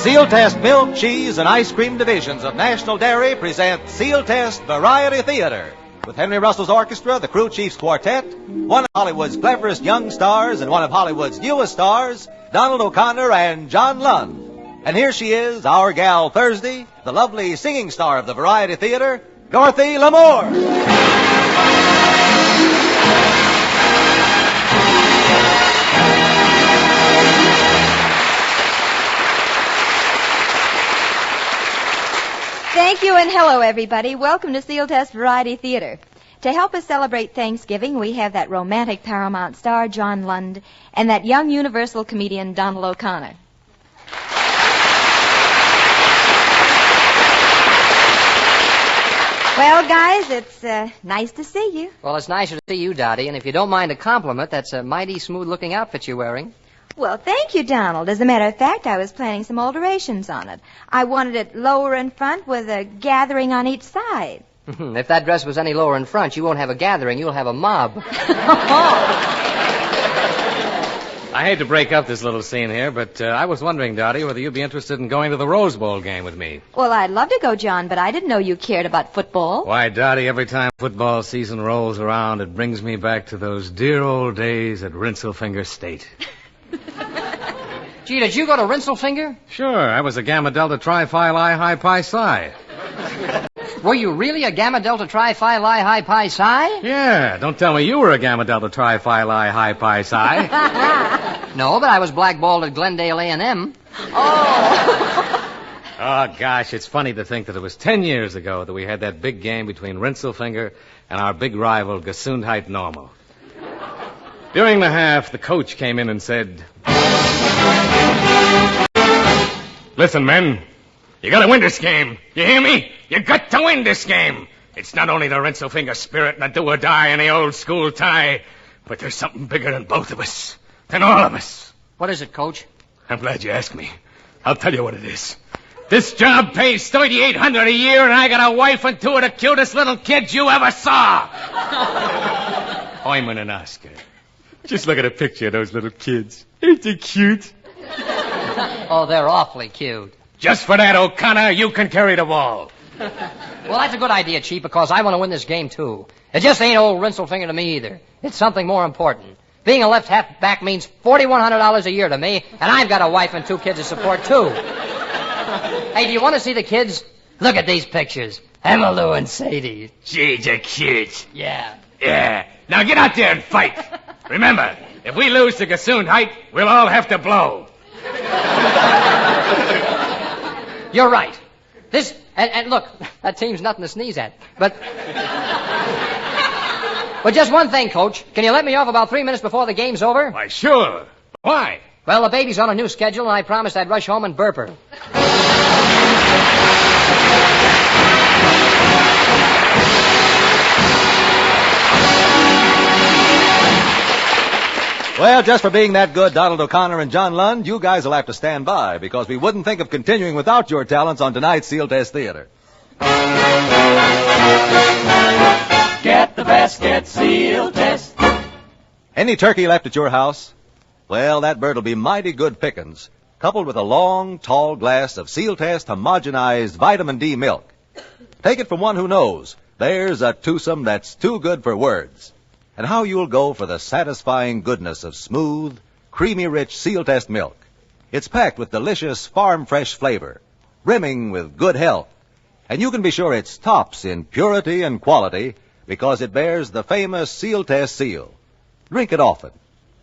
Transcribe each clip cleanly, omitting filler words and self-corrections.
Sealtest Milk, Cheese, and Ice Cream divisions of National Dairy present Sealtest Variety Theater. With Henry Russell's orchestra, the Crew Chiefs Quartet, one of Hollywood's cleverest young stars and one of Hollywood's newest stars, Donald O'Connor and John Lund. And here she is, our gal Thursday, the lovely singing star of the Variety Theater, Dorothy Lamour. Thank you and hello, everybody. Welcome to Sealtest Variety Theater. To help us celebrate Thanksgiving, we have that romantic Paramount star, John Lund, and that young Universal comedian, Donald O'Connor. Well, guys, it's nice to see you. Well, it's nicer to see you, Dottie, and if you don't mind a compliment, that's a mighty smooth-looking outfit you're wearing. Well, thank you, Donald. As a matter of fact, I was planning some alterations on it. I wanted it lower in front with a gathering on each side. If that dress was any lower in front, you won't have a gathering, you'll have a mob. I hate to break up this little scene here, but I was wondering, Dottie, whether you'd be interested in going to the Rose Bowl game with me. Well, I'd love to go, John, but I didn't know you cared about football. Why, Dottie, every time football season rolls around, it brings me back to those dear old days at Rinselfinger State. Gee, did you go to Rinselfinger? Sure, I was a Gamma Delta Tri Phi Li Hi Pi Psi. Were you really a Gamma Delta Tri Phi Li Hi Pi Psi? Yeah, don't tell me you were a Gamma Delta Tri Phi Li Hi Pi Psi. No, but I was blackballed at Glendale A&M. Oh. Oh, gosh, it's funny to think that it was 10 years ago that we had that big game between Rinselfinger and our big rival, Gesundheit Normal. During the half, the coach came in and said, "Listen, men, you gotta win this game. You hear me? You got to win this game. It's not only the Rinselfinger spirit and the do or die in the old school tie, but there's something bigger than both of us, than all of us." What is it, Coach? I'm glad you asked me. I'll tell you what it is. This job pays $3,800 a year, and I got a wife and two of the cutest little kids you ever saw. Hyman and Oscar. Just look at a picture of those little kids. Ain't they cute? Oh, they're awfully cute. Just for that, O'Connor, you can carry the ball. Well, that's a good idea, Chief, because I want to win this game, too. It just ain't old Rinselfinger to me, either. It's something more important. Being a left halfback means $4,100 a year to me, and I've got a wife and two kids to support, too. Hey, do you want to see the kids? Look at these pictures. Emma, Lou, and Sadie. Gee, they're cute. Yeah. Yeah. Now get out there and fight. Remember, if we lose to Gesundheit, we'll all have to blow. You're right. This, and look, that team's nothing to sneeze at. But just one thing, Coach. Can you let me off about 3 minutes before the game's over? Why, sure. Why? Well, the baby's on a new schedule, and I promised I'd rush home and burp her. Well, just for being that good, Donald O'Connor and John Lund, you guys will have to stand by, because we wouldn't think of continuing without your talents on tonight's Sealtest Theater. Get the best, get Sealtest. Any turkey left at your house? Well, that bird will be mighty good pickings, coupled with a long, tall glass of Sealtest homogenized vitamin D milk. Take it from one who knows. There's a twosome that's too good for words. And how you'll go for the satisfying goodness of smooth, creamy-rich Sealtest milk. It's packed with delicious farm-fresh flavor, brimming with good health. And you can be sure it's tops in purity and quality because it bears the famous Sealtest seal. Drink it often.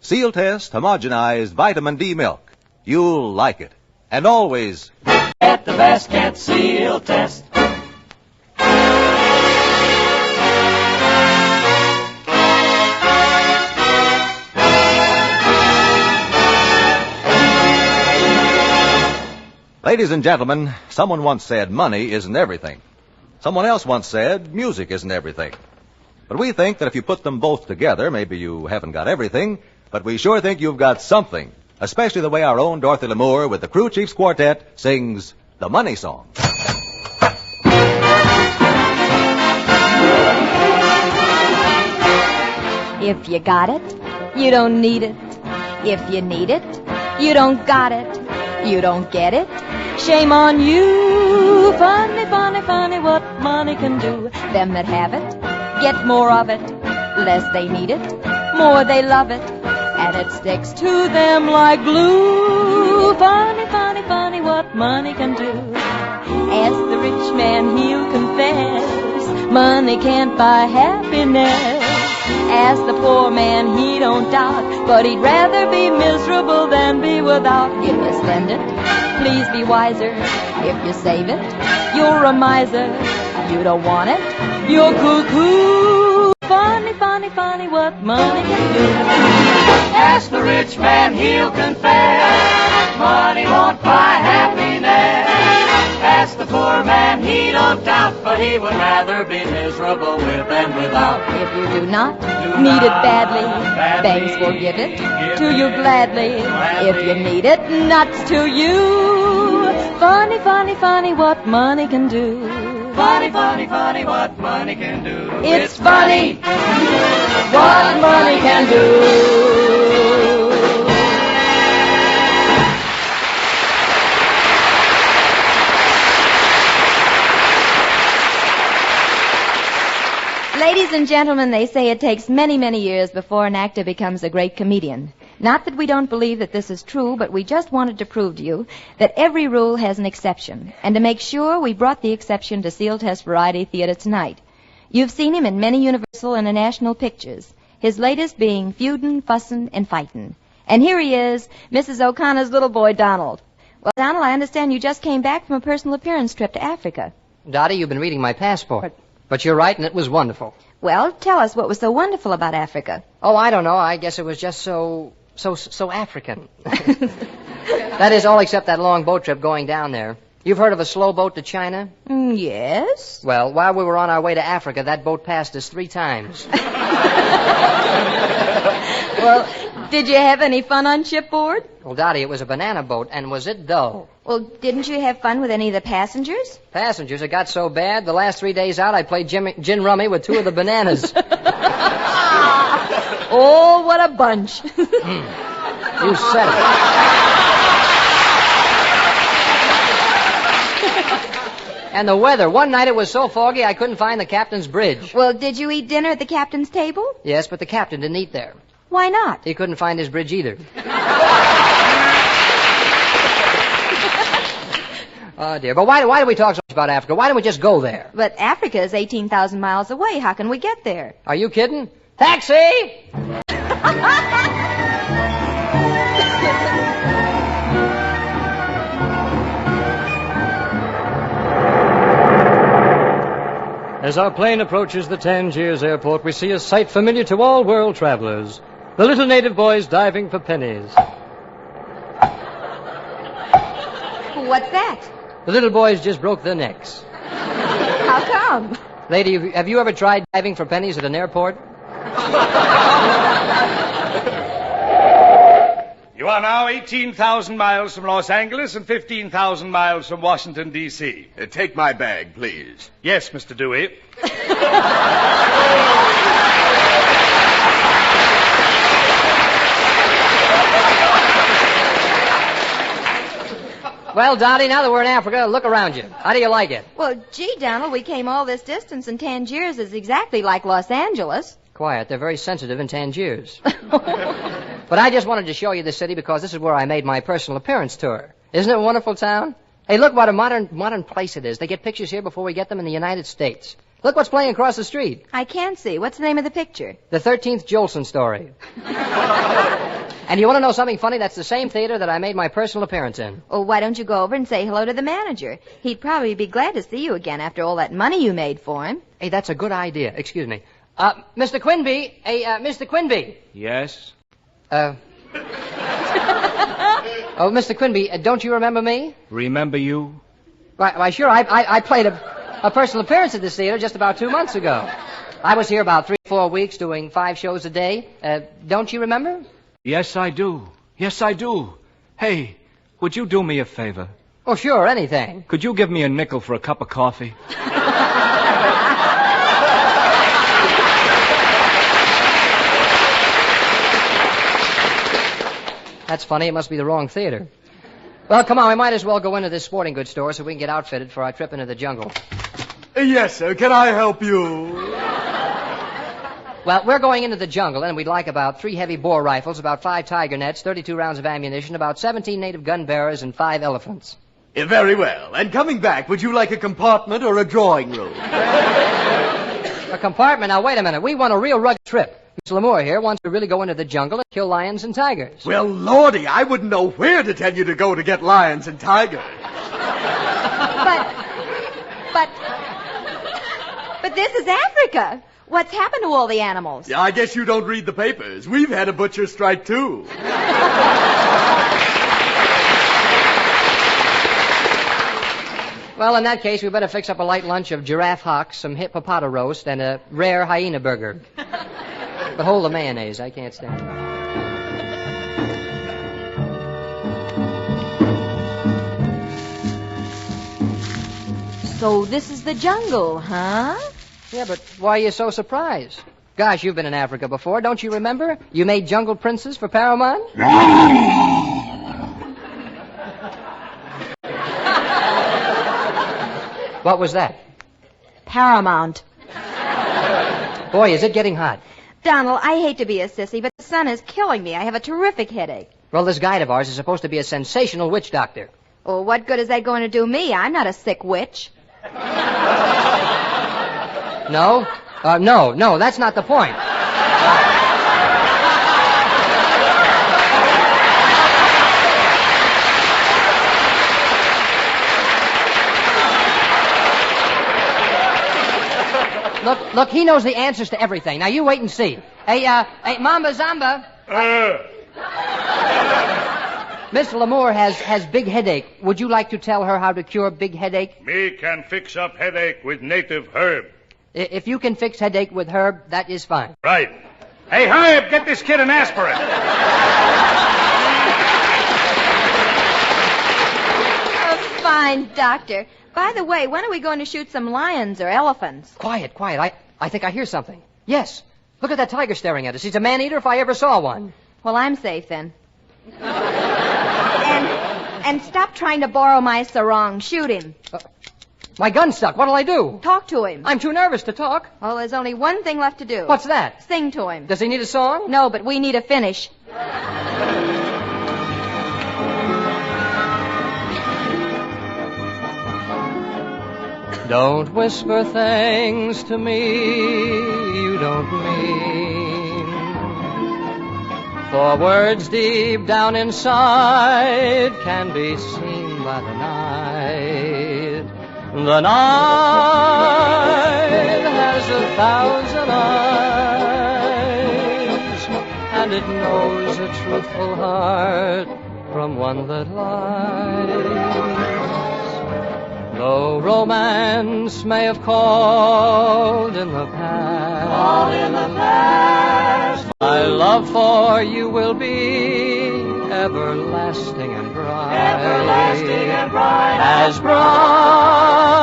Sealtest homogenized vitamin D milk. You'll like it. And always Get the best, get Sealtest. Ladies and gentlemen, someone once said money isn't everything. Someone else once said music isn't everything. But we think that if you put them both together, maybe you haven't got everything, but we sure think you've got something, especially the way our own Dorothy Lamour with the Crew Chiefs Quartet sings the Money Song. If you got it, you don't need it. If you need it, you don't got it. You don't get it, Shame on you. Funny, funny, funny what money can do. Them that have it get more of it. Less they need it, more they love it. And it sticks to them like glue. Funny, funny, funny what money can do. Ask the rich man, he'll confess. Money can't buy happiness. Ask the poor man, he don't doubt. But he'd rather be miserable than be without. If you spend it, please be wiser. If you save it, you're a miser. You don't want it, you're cuckoo. Funny, funny, funny what money can do. Ask the rich man, he'll confess. Money won't buy happiness. Ask the poor man, he don't doubt, but he would rather be miserable with than without. If you do not need it badly, banks will give it to you gladly. If you need it, nuts to you. Funny, funny, funny what money can do. Funny, funny, funny what money can do. It's funny what money can do. Ladies and gentlemen, they say it takes many, many years before an actor becomes a great comedian. Not that we don't believe that this is true, but we just wanted to prove to you that every rule has an exception. And to make sure, we brought the exception to Sealtest Variety Theater tonight. You've seen him in many Universal and National pictures, his latest being Feudin', Fussin', and Fightin'. And here he is, Mrs. O'Connor's little boy, Donald. Well, Donald, I understand you just came back from a personal appearance trip to Africa. Dottie, you've been reading my passport. But you're right, and it was wonderful. Well, tell us what was so wonderful about Africa. Oh, I don't know. I guess it was just so African. That is, all except that long boat trip going down there. You've heard of a slow boat to China? Yes. Well, while we were on our way to Africa, that boat passed us 3 times. Well, did you have any fun on shipboard? Well, Dottie, it was a banana boat, and was it dull? Well, didn't you have fun with any of the passengers? Passengers, it got so bad, the last 3 days out, I played gin rummy with 2 of the bananas. Oh, what a bunch. You said it. And the weather. One night it was so foggy I couldn't find the captain's bridge. Well, did you eat dinner at the captain's table? Yes, but the captain didn't eat there. Why not? He couldn't find his bridge either. Oh, dear. But why do we talk so much about Africa? Why don't we just go there? But Africa is 18,000 miles away. How can we get there? Are you kidding? Taxi! As our plane approaches the Tangiers airport, we see a sight familiar to all world travelers. The little native boys diving for pennies. What's that? The little boys just broke their necks. How come? Lady, have you ever tried diving for pennies at an airport? You are now 18,000 miles from Los Angeles and 15,000 miles from Washington, D.C. Take my bag, please. Yes, Mr. Dewey. Well, Dottie, now that we're in Africa, look around you. How do you like it? Well, gee, Donald, we came all this distance, and Tangiers is exactly like Los Angeles. Quiet. They're very sensitive in Tangiers. But I just wanted to show you the city because this is where I made my personal appearance tour. Isn't it a wonderful town? Hey, look what a modern place it is. They get pictures here before we get them in the United States. Look what's playing across the street. I can't see. What's the name of the picture? The 13th Jolson Story. And you want to know something funny? That's the same theater that I made my personal appearance in. Well, why don't you go over and say hello to the manager? He'd probably be glad to see you again after all that money you made for him. Hey, that's a good idea. Excuse me. Mr. Quinby. Hey, Mr. Quinby. Yes? Oh, Mr. Quinby, don't you remember me? Remember you? Why, sure. I played a personal appearance at this theater just about 2 months ago. I was here about 3 or 4 weeks doing 5 shows a day. Don't you remember? Yes, I do. Yes, I do. Hey, would you do me a favor? Oh, sure, anything. Could you give me a nickel for a cup of coffee? That's funny. It must be the wrong theater. Well, come on, we might as well go into this sporting goods store so we can get outfitted for our trip into the jungle. Yes, sir. Can I help you? Well, we're going into the jungle, and we'd like about 3 heavy bore rifles, about 5 tiger nets, 32 rounds of ammunition, about 17 native gun bearers, and 5 elephants. Very well. And coming back, would you like a compartment or a drawing room? A compartment? Now, wait a minute. We want a real rugged trip. Mr. Lamour here wants to really go into the jungle and kill lions and tigers. Well, Lordy, I wouldn't know where to tell you to go to get lions and tigers. But this is Africa. What's happened to all the animals? Yeah, I guess you don't read the papers. We've had a butcher strike, too. Well, in that case, we better fix up a light lunch of giraffe hocks, some hippopotame roast, and a rare hyena burger. But hold the mayonnaise. I can't stand it. So this is the jungle, huh? Yeah, but why are you so surprised? Gosh, you've been in Africa before. Don't you remember? You made jungle princes for Paramount? What was that? Paramount. Boy, is it getting hot. Donald, I hate to be a sissy, but the sun is killing me. I have a terrific headache. Well, this guide of ours is supposed to be a sensational witch doctor. Oh, what good is that going to do me? I'm not a sick witch. No? No, that's not the point. Look, he knows the answers to everything. Now, you wait and see. Hey, Mamba Zamba. Mr. Lamour has big headache. Would you like to tell her how to cure big headache? Me can fix up headache with native herb. If you can fix headache with herb, that is fine. Right. Hey, Herb, get this kid an aspirin. A fine doctor. By the way, when are we going to shoot some lions or elephants? Quiet. I think I hear something. Yes. Look at that tiger staring at us. He's a man-eater if I ever saw one. Well, I'm safe then. And stop trying to borrow my sarong. Shoot him. My gun's stuck. What'll I do? Talk to him. I'm too nervous to talk. Well, there's only one thing left to do. What's that? Sing to him. Does he need a song? No, but we need a finish. Don't whisper things to me you don't mean, for words deep down inside can be seen by the night. The night has 1,000 eyes, and it knows a truthful heart from one that lies. Though romance may have called in the past, my love for you will be everlasting and bright. As bright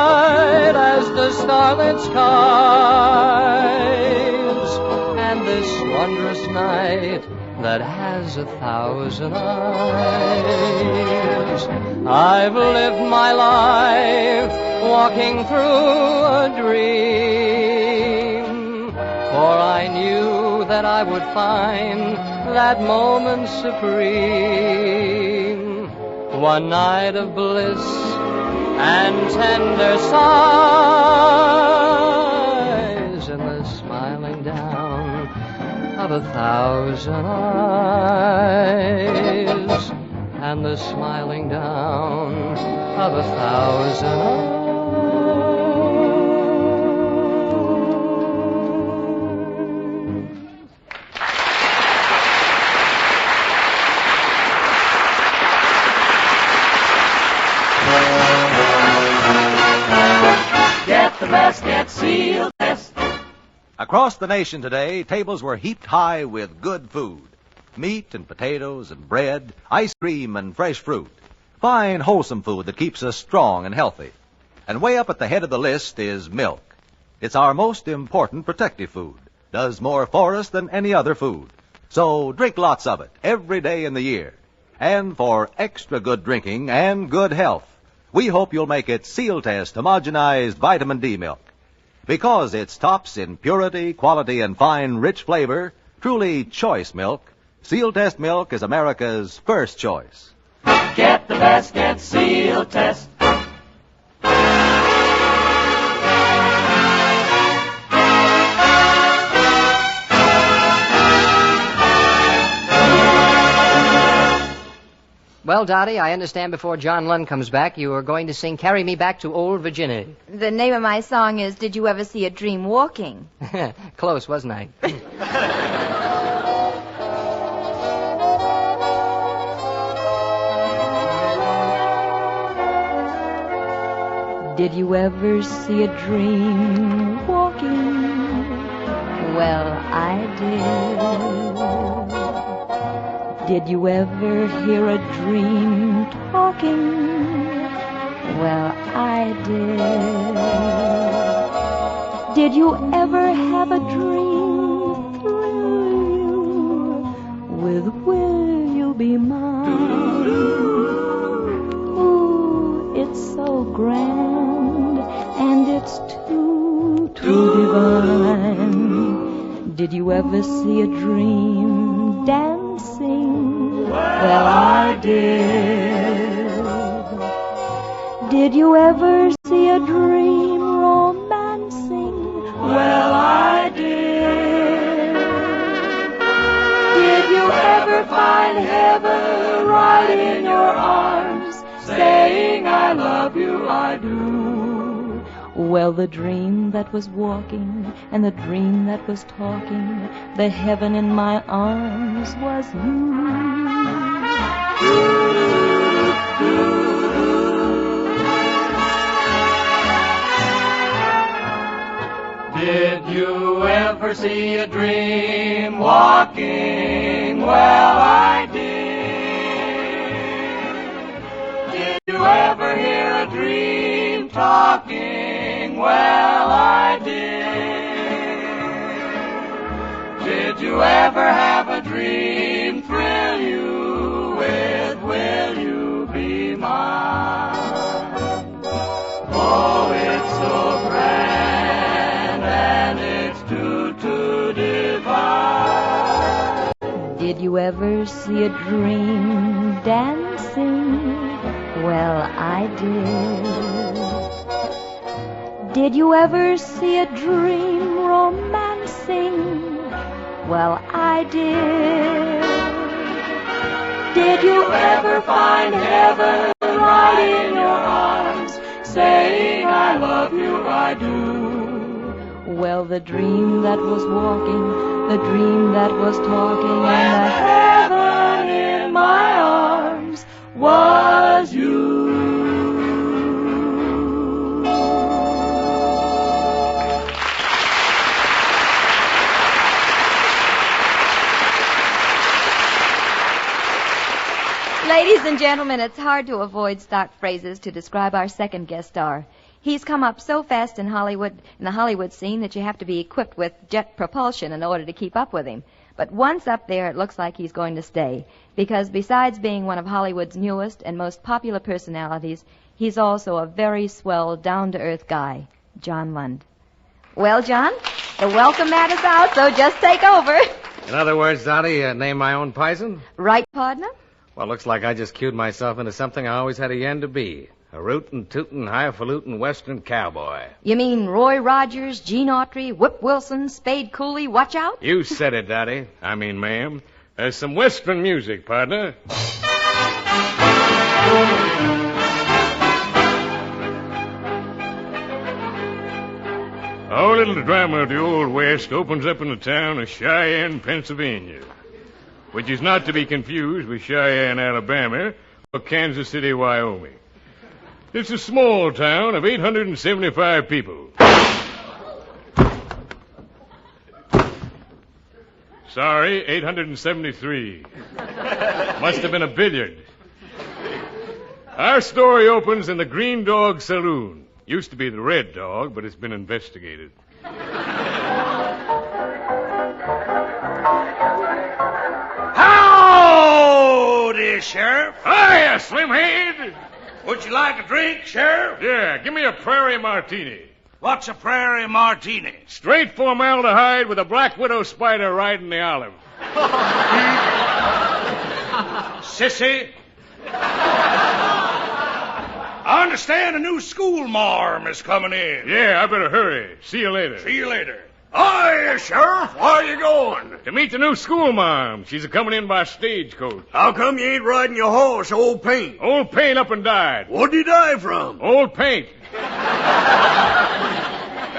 as the starlit skies, and this wondrous night that has 1,000 eyes. I've lived my life walking through a dream, for I knew that I would find that moment supreme. One night of bliss and tender sighs, and the smiling down of 1,000 eyes, and the smiling down of 1,000 eyes. Get the best, get Sealtest. Across the nation today, tables were heaped high with good food. Meat and potatoes and bread, ice cream and fresh fruit. Fine, wholesome food that keeps us strong and healthy. And way up at the head of the list is milk. It's our most important protective food. Does more for us than any other food. So drink lots of it every day in the year. And for extra good drinking and good health, we hope you'll make it Sealtest homogenized vitamin D milk. Because it's tops in purity, quality, and fine, rich flavor, truly choice milk, Sealtest milk is America's first choice. Get the best, get Sealtest. Well, Dottie, I understand before John Lund comes back, you are going to sing Carry Me Back to Old Virginia. The name of my song is Did You Ever See a Dream Walking? Close, wasn't I? Did you ever see a dream walking? Well, I did. Did you ever hear a dream talking? Well, I did. Did you ever have a dream thrill you with Will You Be Mine? Ooh, it's so grand and it's too divine. Did you ever see a dream dancing? Well, I did. Did you ever see a dream romancing? Well, I did. Did you ever find heaven right in your arms, saying I love you, I do? Well, the dream that was walking and the dream that was talking, the heaven in my arms was you. Did you ever see a dream walking? Well, I did. Did you ever hear a dream talking? Well, I did. Did you ever have a dream thrill you with Will You Be Mine? Oh, it's so grand and it's too divine. Did you ever see a dream dancing? Well, I did. Did you ever see a dream romancing? Well, I did. Did you ever find heaven right in your arms, saying I love you, I do? Well, the dream that was walking, the dream that was talking, and the heaven in my arms was you. Ladies and gentlemen, it's hard to avoid stock phrases to describe our second guest star. He's come up so fast in Hollywood, in the Hollywood scene, that you have to be equipped with jet propulsion in order to keep up with him. But once up there, it looks like he's going to stay, because besides being one of Hollywood's newest and most popular personalities, he's also a very swell, down-to-earth guy, John Lund. Well, John, the welcome mat is out, so just take over. In other words, Dottie, name my own pison? Right, partner? Well, looks like I just cued myself into something I always had a yen to be. A rootin', tootin', highfalutin' western cowboy. You mean Roy Rogers, Gene Autry, Whip Wilson, Spade Cooley, watch out? You said it, Dottie. I mean, ma'am. There's some western music, partner. Our little drama of the Old West opens up in the town of Cheyenne, Pennsylvania, which is not to be confused with Cheyenne, Alabama, or Kansas City, Wyoming. It's a small town of 875 people. Sorry, 873. Must have been a billiard. Our story opens in the Green Dog Saloon. Used to be the Red Dog, but it's been investigated. Howdy, Sheriff. Hiya, Slimhead. Would you like a drink, Sheriff? Yeah, give me a prairie martini. What's a prairie martini? Straight formaldehyde with a black widow spider riding the olive. Sissy. I understand a new school marm is coming in. Yeah, I better hurry. See you later. See you later. Hiya, Sheriff. Where are you going? To meet the new school mom. She's coming in by stagecoach. How come you ain't riding your horse, Old Paint? Old Paint up and died. What'd he die from? Old Paint.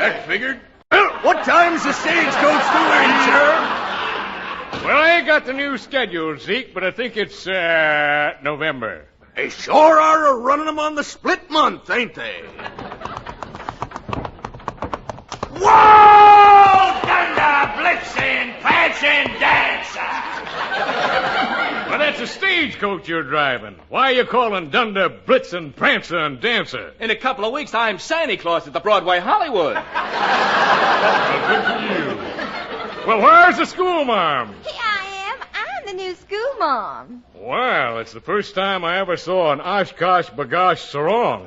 That figured. Well, what time's the stagecoach due in, Sheriff? Well, I ain't got the new schedule, Zeke, but I think it's, November. They sure are running them on the split month, ain't they? Whoa! Thunder, blitzing, prancing, dancer. Well, that's a stagecoach you're driving. Why are you calling Dunder, Blitzin', Prancer, and Dancer? In a couple of weeks, I'm Santa Claus at the Broadway Hollywood. Well, good for you. Well, where's the school marm? Here I am. I'm the new school mom. Well, it's the first time I ever saw an Oshkosh Bagosh sarong.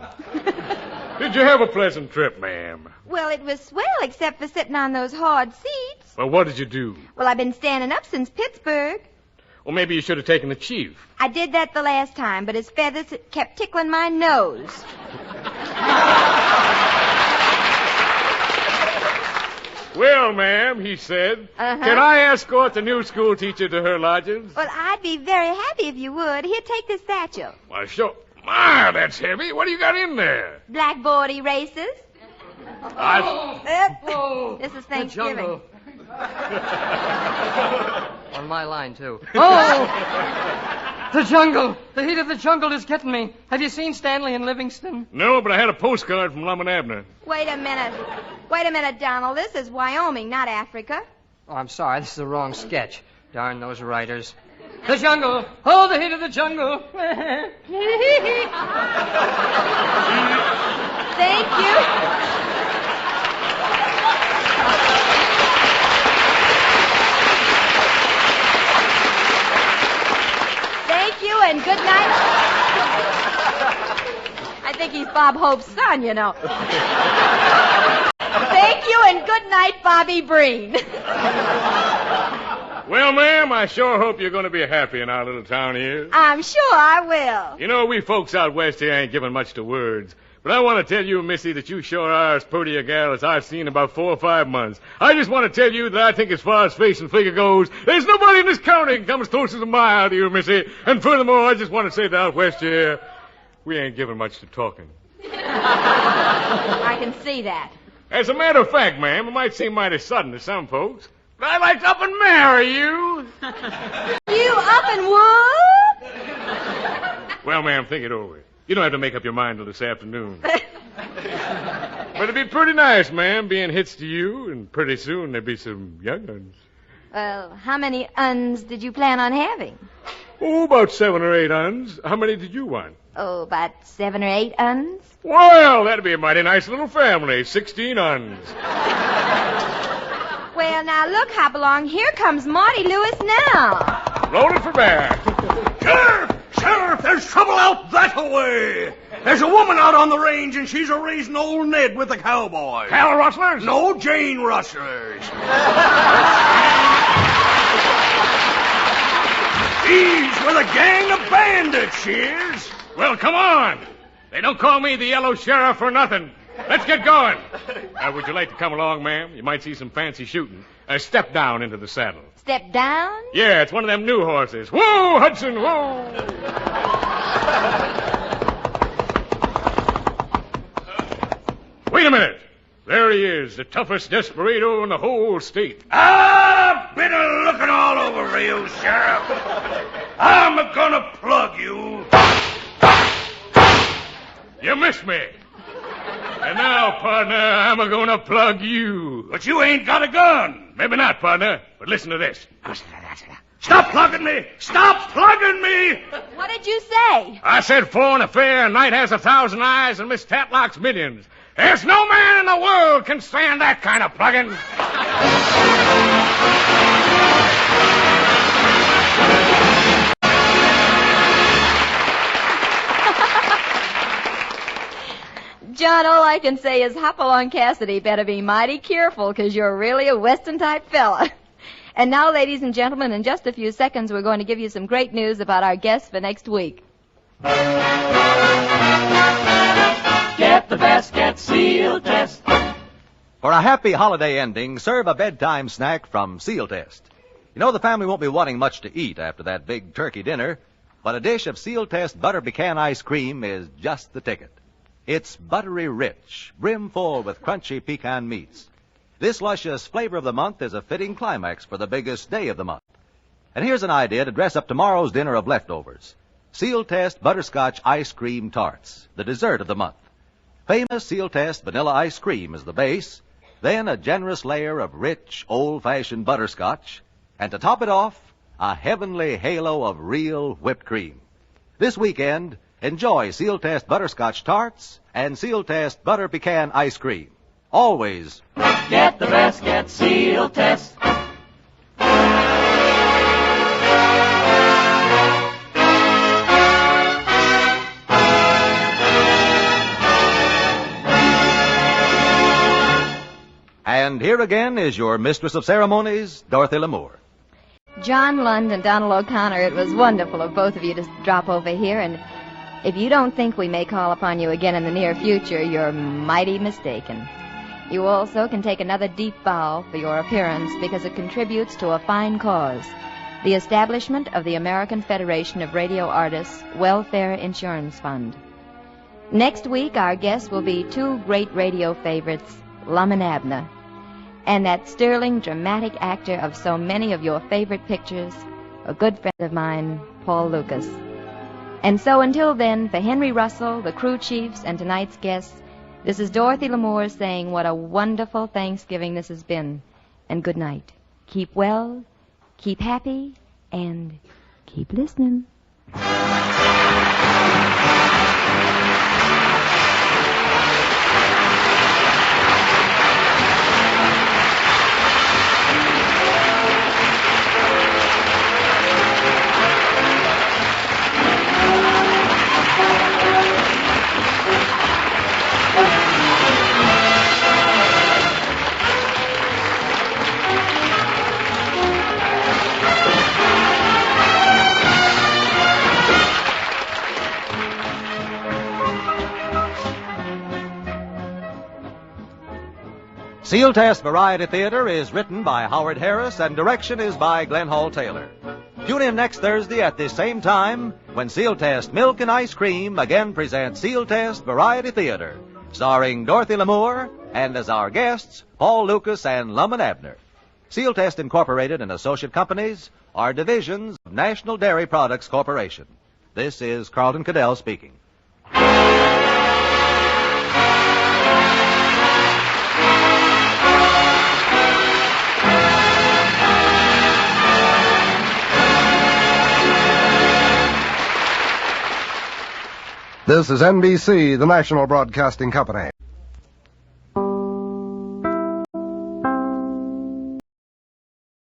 Did you have a pleasant trip, ma'am? Well, it was swell except for sitting on those hard seats. Well, what did you do? Well, I've been standing up since Pittsburgh. Well, maybe you should have taken the chief. I did that the last time, but his feathers kept tickling my nose. Well, ma'am, he said, Can I escort the new school teacher to her lodgings? Well, I'd be very happy if you would. Here, take this satchel. Why, sure. My, that's heavy. What do you got in there? Blackboard erasers. This is Thanksgiving. On my line, too. Oh! The jungle! The heat of the jungle is getting me. Have you seen Stanley and Livingston? No, but I had a postcard from Lum and Abner. Wait a minute, Donald. This is Wyoming, not Africa. Oh, I'm sorry. This is the wrong sketch. Darn those writers. The jungle! Oh, the heat of the jungle! Thank you. Thank you and good night. I think he's Bob Hope's son, you know. Thank you and good night, Bobby Breen. Well, ma'am, I sure hope you're going to be happy in our little town here. I'm sure I will. You know, we folks out west here ain't giving much to words. But I want to tell you, Missy, that you sure are as pretty a gal as I've seen in about 4 or 5 months. I just want to tell you that I think as far as face and figure goes, there's nobody in this county can come as close as a mile to you, Missy. And furthermore, I just want to say that out west here, we ain't giving much to talking. I can see that. As a matter of fact, ma'am, it might seem mighty sudden to some folks, but I'd like to up and marry you. You up and would? Well, ma'am, think it over. You don't have to make up your mind till this afternoon. But it'd be pretty nice, ma'am, being hitched to you, and pretty soon there'd be some young uns. Well, how many uns did you plan on having? Oh, about 7 or 8 uns. How many did you want? Oh, about 7 or 8 uns. Well, that'd be a mighty nice little family. 16 uns. Well, now look, Hopalong. Here comes Marty Lewis now. Loaded for bear. Sheriff, there's trouble out that way. There's a woman out on the range, and she's a-raising old Ned with the cowboys. Cattle rustlers? No, Jane rustlers. She's with a gang of bandits, she is. Well, come on. They don't call me the Yellow Sheriff for nothing. Let's get going. Would you like to come along, ma'am? You might see some fancy shooting. Step down into the saddle. Step down? Yeah, it's one of them new horses. Whoa, Hudson, whoa! Wait a minute. There he is, the toughest desperado in the whole state. I've been looking all over for you, Sheriff. I'm gonna plug you. You missed me. And now, partner, I'm gonna plug you. But you ain't got a gun. Maybe not, partner, but listen to this. Stop plugging me! Stop plugging me! What did you say? I said 4 in a fair, night has 1,000 eyes, and Miss Tatlock's millions. There's no man in the world can stand that kind of plugging. John, all I can say is Hopalong Cassidy better be mighty careful, 'cause you're really a Western-type fella. And now, ladies and gentlemen, in just a few seconds, we're going to give you some great news about our guests for next week. Get the best, get Sealtest. For a happy holiday ending, serve a bedtime snack from Sealtest. You know the family won't be wanting much to eat after that big turkey dinner, but a dish of Sealtest butter pecan ice cream is just the ticket. It's buttery rich, brimful with crunchy pecan meats. This luscious flavor of the month is a fitting climax for the biggest day of the month. And here's an idea to dress up tomorrow's dinner of leftovers. Sealtest butterscotch ice cream tarts, the dessert of the month. Famous Sealtest vanilla ice cream is the base, then a generous layer of rich, old-fashioned butterscotch, and to top it off, a heavenly halo of real whipped cream. This weekend, enjoy Sealtest butterscotch tarts and Sealtest butter pecan ice cream. Always Get the best, get Sealtest. And here again is your mistress of ceremonies, Dorothy Lamour. John Lund and Donald O'Connor, it was wonderful of both of you to drop over here, and if you don't think we may call upon you again in the near future, you're mighty mistaken. You also can take another deep bow for your appearance because it contributes to a fine cause, the establishment of the American Federation of Radio Artists Welfare Insurance Fund. Next week, our guests will be two great radio favorites, Lum and Abner, and that sterling, dramatic actor of so many of your favorite pictures, a good friend of mine, Paul Lucas. And so until then, for Henry Russell, the crew chiefs, and tonight's guests, this is Dorothy Lamour saying what a wonderful Thanksgiving this has been. And good night. Keep well, keep happy, and keep listening. Sealtest Variety Theater is written by Howard Harris and direction is by Glenn Hall Taylor. Tune in next Thursday at this same time when Sealtest Milk and Ice Cream again presents Sealtest Variety Theater, starring Dorothy Lamour and as our guests, Paul Lucas and Lum and Abner. Sealtest Incorporated and associate companies are divisions of National Dairy Products Corporation. This is Carlton Cadell speaking. This is NBC, the national broadcasting company.